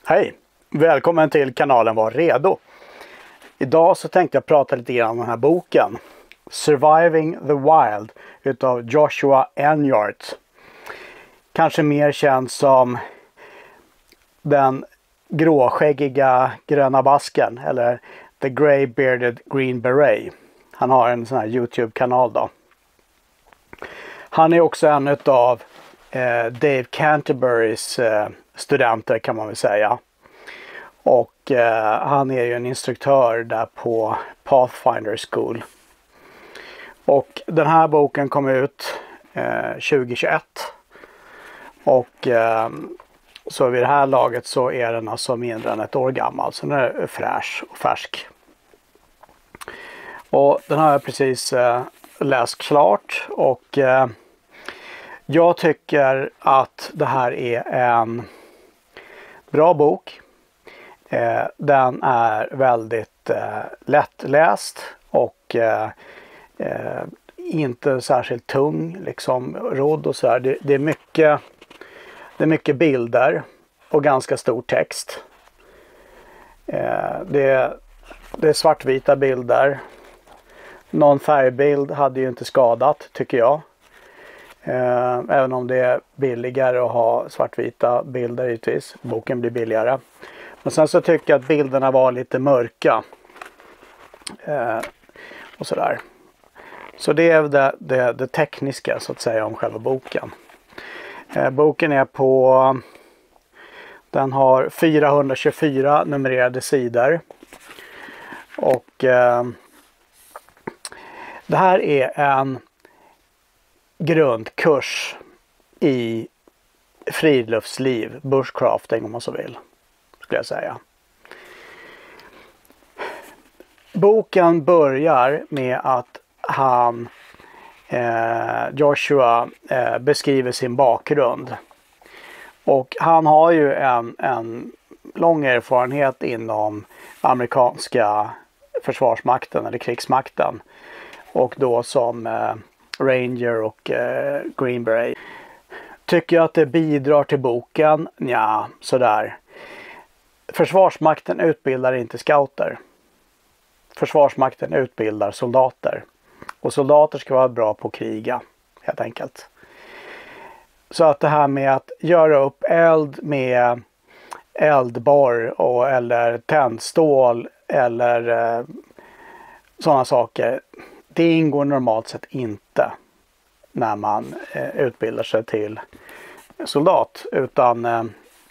Hej! Välkommen till kanalen Var redo! Idag så tänkte jag prata lite grann om den här boken Surviving the Wild utav Joshua Enyart. Kanske mer känd som den gråskäggiga gröna basken eller The Grey Bearded Green Beret. Han har en sån här YouTube-kanal då. Han är också en av Dave Canterburys studenter kan man väl säga. Och han är ju en instruktör där på Pathfinder School. Och den här boken kom ut 2021. Och så vid det här laget så är den alltså mindre än ett år gammal. Så den är fräsch och färsk. Och den har jag precis läst klart. Och jag tycker att det här är en bra bok. Den är väldigt lättläst och inte särskilt tung, liksom rodd och så här. Det är mycket bilder och ganska stor text. Det är svartvita bilder. Någon färgbild hade ju inte skadat, tycker jag. Även om det är billigare att ha svartvita bilder givetvis. Boken blir billigare. Men sen så tycker jag att bilderna var lite mörka. Och sådär. Så det är det tekniska så att säga om själva boken. Boken är den har 424 numrerade sidor. Och det här är en grundkurs i friluftsliv, bushcrafting om man så vill, skulle jag säga. Boken börjar med att Joshua beskriver sin bakgrund. Och han har ju en lång erfarenhet inom amerikanska försvarsmakten eller krigsmakten. Och då som Ranger och Green Beret. Tycker jag att det bidrar till boken? Ja, sådär. Försvarsmakten utbildar inte scouter. Försvarsmakten utbildar soldater. Och soldater ska vara bra på att kriga, helt enkelt. Så att det här med att göra upp eld med eldborr eller tändstål eller sådana saker. Det ingår normalt sett inte när man utbildar sig till soldat. Utan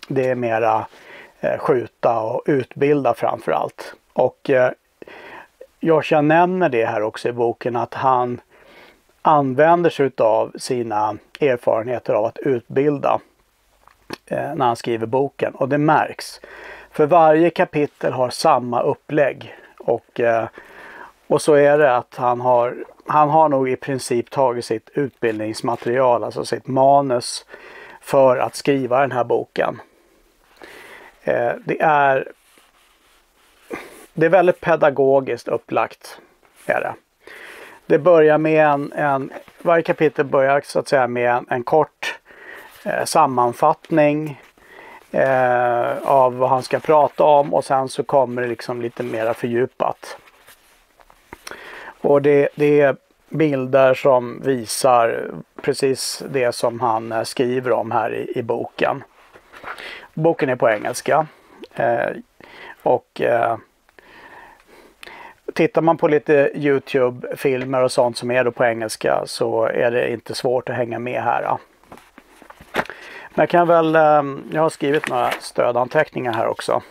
det är mera skjuta och utbilda framför allt. Och Joshua nämner det här också i boken att han använder sig av sina erfarenheter av att utbilda när han skriver boken. Och det märks. För varje kapitel har samma upplägg. Och så är det att han har nog i princip tagit sitt utbildningsmaterial, alltså sitt manus, för att skriva den här boken. Det är väldigt pedagogiskt upplagt. Är det. Det börjar med varje kapitel börjar så att säga med en kort sammanfattning av vad han ska prata om, och sen så kommer det liksom lite mer fördjupat. Och det är bilder som visar precis det som han skriver om här i boken. Boken är på engelska. Och tittar man på lite YouTube-filmer och sånt som är då på engelska så är det inte svårt att hänga med här. Då. Men jag har skrivit några stödanteckningar här också.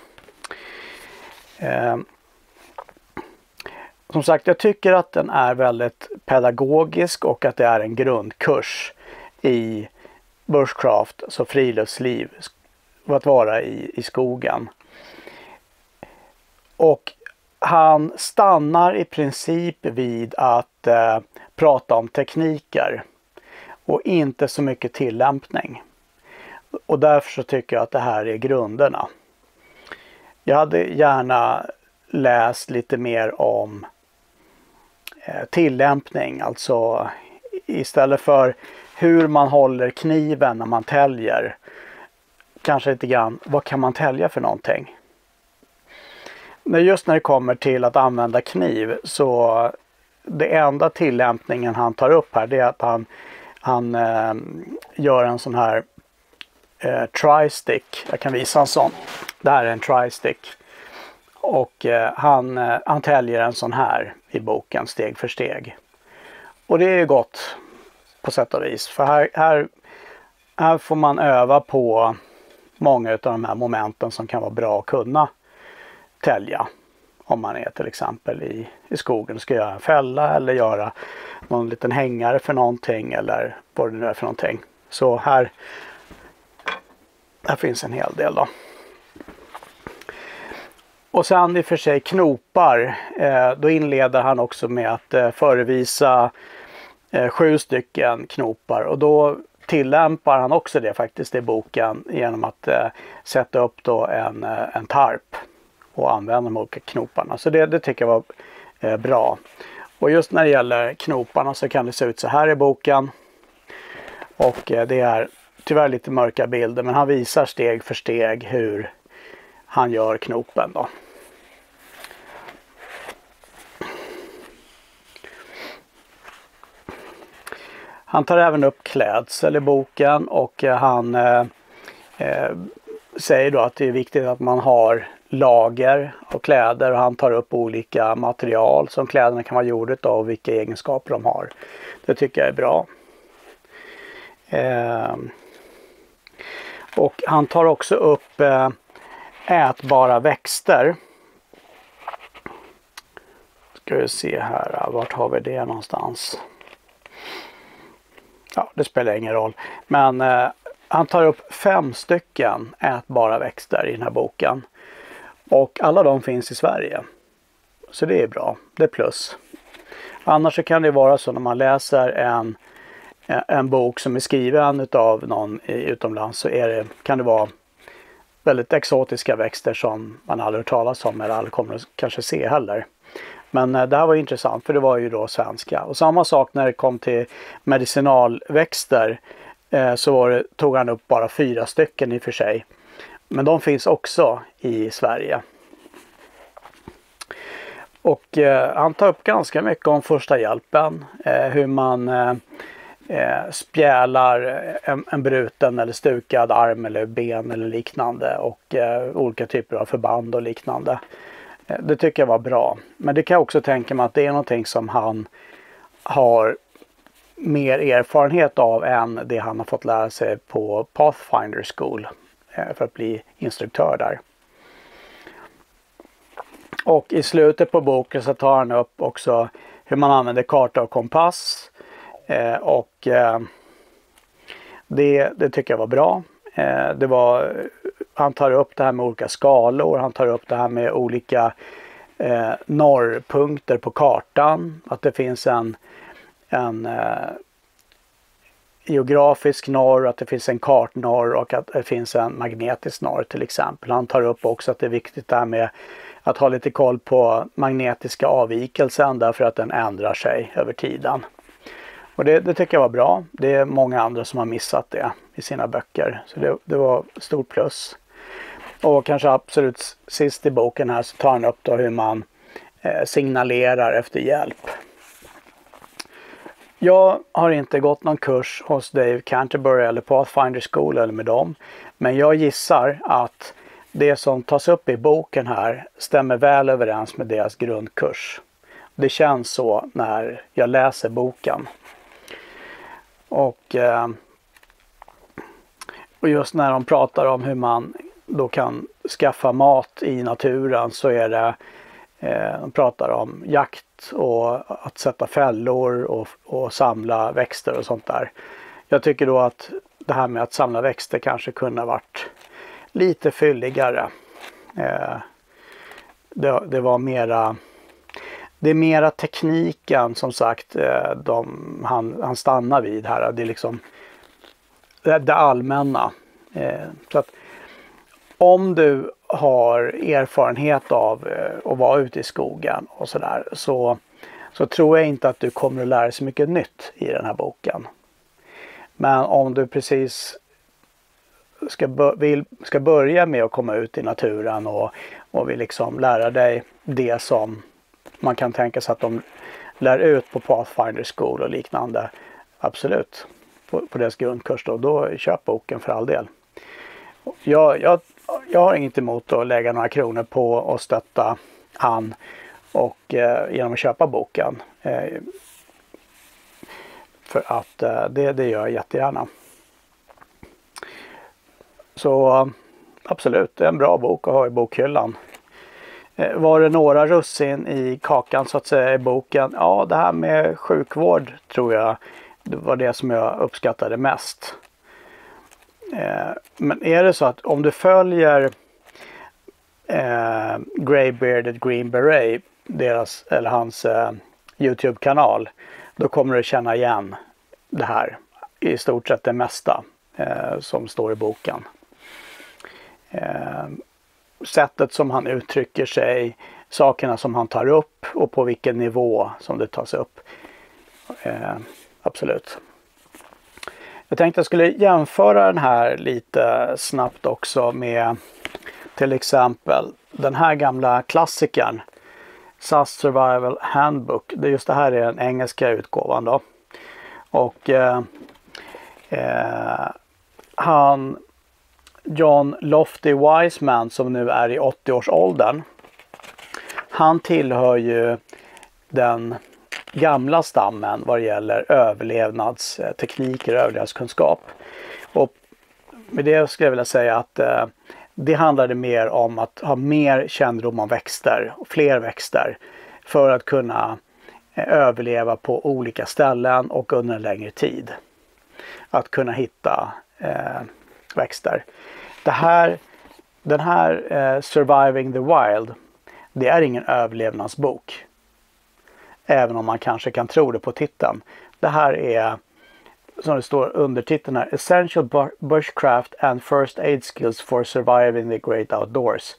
Som sagt, jag tycker att den är väldigt pedagogisk och att det är en grundkurs i bushcraft, alltså friluftsliv, att vara i skogen. Och han stannar i princip vid att prata om tekniker och inte så mycket tillämpning. Och därför så tycker jag att det här är grunderna. Jag hade gärna läst lite mer om tillämpning, alltså istället för hur man håller kniven när man täljer, kanske lite grann, vad kan man tälja för någonting? Just när det kommer till att använda kniv, så det enda tillämpningen han tar upp här, det är att han gör en sån här tri-stick. Jag kan visa en sån. Det här är en tri-stick. Och han täljer en sån här i boken steg för steg. Och det är ju gott på sätt och vis. För här får man öva på många av de här momenten som kan vara bra att kunna tälja. Om man är till exempel i skogen och ska göra en fälla eller göra någon liten hängare för någonting eller vad det nu är för någonting. Så här finns en hel del då. Och sen i och för sig knopar, då inleder han också med att förevisa 7 stycken knopar. Och då tillämpar han också det faktiskt i boken genom att sätta upp då en tarp och använda de olika knoparna. Så det tycker jag var bra. Och just när det gäller knoparna så kan det se ut så här i boken. Och det är tyvärr lite mörka bilder, men han visar steg för steg hur han gör knopen då. Han tar även upp klädsel i boken och han säger då att det är viktigt att man har lager av kläder, och han tar upp olika material som kläderna kan vara gjorda av och vilka egenskaper de har. Det tycker jag är bra. Och han tar också upp ätbara växter. Ska vi se här, vart har vi det någonstans? Ja, det spelar ingen roll. Men han tar upp 5 stycken ätbara växter i den här boken. Och alla de finns i Sverige. Så det är bra, det är plus. Annars så kan det vara så när man läser en bok som är skriven av någon utomlands, så kan det vara väldigt exotiska växter som man aldrig hört talas om eller aldrig kommer att kanske se heller. Men det här var intressant, för det var ju då svenska. Och samma sak när det kom till medicinalväxter, så tog han upp bara 4 stycken i och för sig. Men de finns också i Sverige. Och han tar upp ganska mycket om första hjälpen. Hur man spjälar en bruten eller stukad arm eller ben eller liknande. Och olika typer av förband och liknande. Det tycker jag var bra. Men det kan jag också tänka mig att det är någonting som han har mer erfarenhet av än det han har fått lära sig på Pathfinder School för att bli instruktör där. Och i slutet på boken så tar han upp också hur man använder karta och kompass. Och det tycker jag var bra. Han tar upp det här med olika skalor. Han tar upp det här med olika norrpunkter på kartan. Att det finns en geografisk norr, att det finns en kartnorr och att det finns en magnetisk norr till exempel. Han tar upp också att det är viktigt det här med att ha lite koll på magnetiska avvikelsen, därför att den ändrar sig över tiden. Och det tycker jag var bra. Det är många andra som har missat det i sina böcker. Så det var stort plus. Och kanske absolut sist i boken här så tar han upp då hur man signalerar efter hjälp. Jag har inte gått någon kurs hos Dave Canterbury eller Pathfinder School eller med dem. Men jag gissar att det som tas upp i boken här stämmer väl överens med deras grundkurs. Det känns så när jag läser boken. Och just när de pratar om hur man då kan skaffa mat i naturen, så är det de pratar om jakt och att sätta fällor och samla växter och sånt där. Jag tycker då att det här med att samla växter kanske kunde ha varit lite fylligare. Det var mera... Det är mera tekniken som sagt han stannar vid här. Det är liksom det allmänna. Så att om du har erfarenhet av att vara ute i skogen och sådär, så tror jag inte att du kommer att lära dig så mycket nytt i den här boken. Men om du precis ska börja med att komma ut i naturen och vill liksom lära dig det som man kan tänka sig att de lär ut på Pathfinder School och liknande. Absolut. På deras grundkurs då köp boken för all del. Jag har inget emot att lägga några kronor på att stötta han och genom att köpa boken. För att det gör jag jättegärna. Så absolut, det är en bra bok att ha i bokhyllan. Var det några russin i kakan så att säga i boken? Ja, det här med sjukvård tror jag det var det som jag uppskattade mest. Men är det så att om du följer Grey-bearded Green Beret, hans YouTube-kanal, då kommer du känna igen det här. I stort sett det mesta som står i boken. Sättet som han uttrycker sig, sakerna som han tar upp och på vilken nivå som det tas upp. Absolut. Jag tänkte jag skulle jämföra den här lite snabbt också med till exempel den här gamla klassikern SAS Survival Handbook. Just det här är den engelska utgåvan då. Och John Lofty Wiseman som nu är i 80-årsåldern. Han tillhör ju den gamla stammen vad det gäller överlevnadstekniker och överlevnadskunskap. Och med det skulle jag vilja säga att det handlade mer om att ha mer kännedom om växter och fler växter för att kunna överleva på olika ställen och under en längre tid. Att kunna hitta växter. Den här Surviving the Wild, det är ingen överlevnadsbok. Även om man kanske kan tro det på titeln. Det här är, som det står under titeln här, Essential Bushcraft and First Aid Skills for Surviving the Great Outdoors.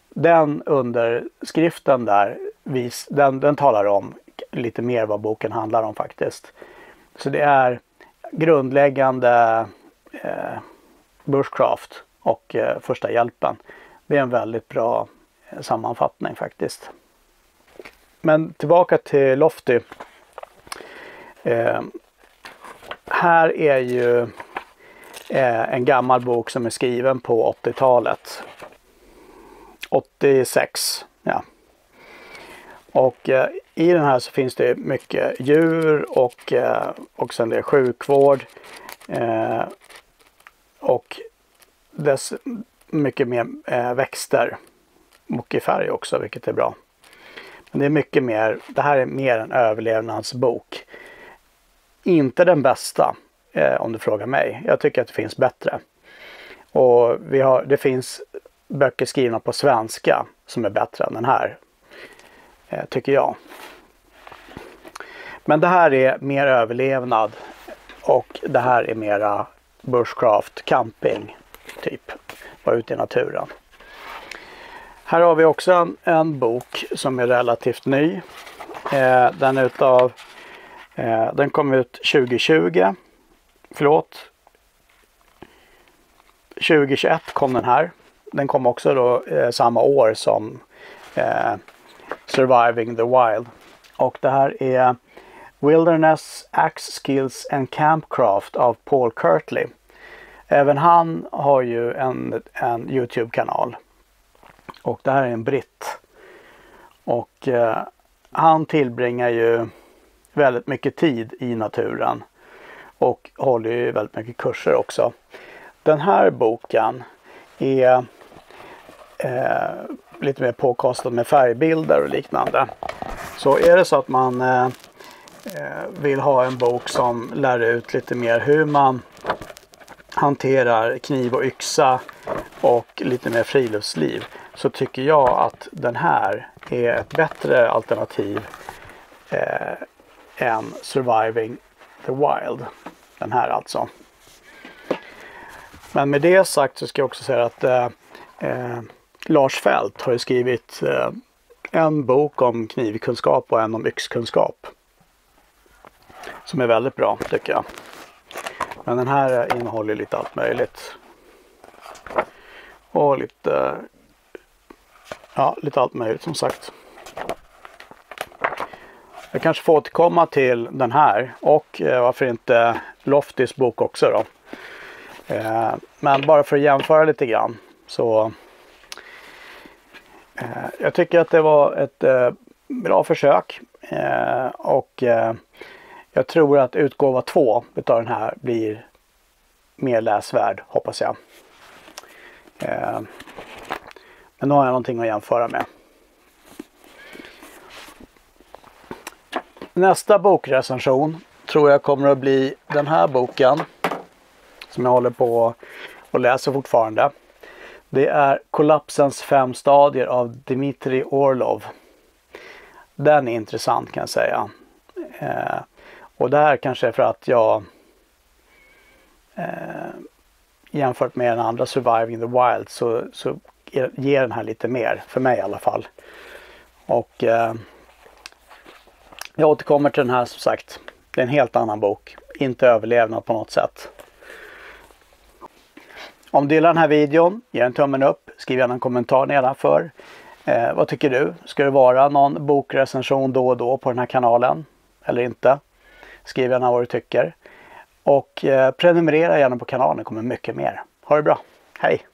Den underskriften där, den talar om lite mer vad boken handlar om faktiskt. Så det är grundläggande bushcraft och första hjälpen. Det är en väldigt bra sammanfattning faktiskt. Men tillbaka till Lofty. Här är ju en gammal bok som är skriven på 80-talet. 86, ja. Och i den här så finns det mycket djur och sen det är sjukvård. Och dess mycket mer växter. Och i färg också, vilket är bra. Men det är mycket mer, det här är mer en överlevnadsbok. Inte den bästa, om du frågar mig. Jag tycker att det finns bättre. Och det finns böcker skrivna på svenska som är bättre än den här. Tycker jag. Men det här är mer överlevnad. Och det här är mera bushcraft, camping typ. Vara ute i naturen. Här har vi också en bok som är relativt ny. Den kom ut 2020. 2021 kom den här. Den kom också då samma år som Surviving the Wild. Och det här är Wilderness Axe Skills and Campcraft av Paul Kirtley. Även han har ju en YouTube-kanal. Och det här är en britt. Och han tillbringar ju väldigt mycket tid i naturen. Och håller ju väldigt mycket kurser också. Den här boken är lite mer påkostad med färgbilder och liknande. Så är det så att man vill ha en bok som lär ut lite mer hur man hanterar kniv och yxa och lite mer friluftsliv, så tycker jag att den här är ett bättre alternativ än Surviving the Wild. Den här alltså. Men med det sagt så ska jag också säga att Lars Fält har ju skrivit en bok om knivkunskap och en om yxkunskap. Som är väldigt bra tycker jag. Men den här innehåller lite allt möjligt. Och lite, ja, lite allt möjligt som sagt. Jag kanske får återkomma till den här och varför inte Loftys bok också då. Men bara för att jämföra lite grann så jag tycker att det var ett bra försök och jag tror att utgåva 2 utav den här blir mer läsvärd, hoppas jag. Men nu har jag någonting att jämföra med. Nästa bokrecension tror jag kommer att bli den här boken som jag håller på och läser fortfarande. Det är Kollapsens 5 stadier av Dmitri Orlov. Den är intressant kan jag säga. Och det här kanske är för att jag jämfört med den andra Surviving the Wild så ger den här lite mer, för mig i alla fall. Och jag återkommer till den här som sagt. Det är en helt annan bok. Inte överlevnad på något sätt. Om du gillar den här videon, ge en tummen upp. Skriv gärna en kommentar nedanför. Vad tycker du? Ska det vara någon bokrecension då och då på den här kanalen? Eller inte? Skriv gärna vad du tycker. Och prenumerera gärna på kanalen, det kommer mycket mer. Ha det bra. Hej!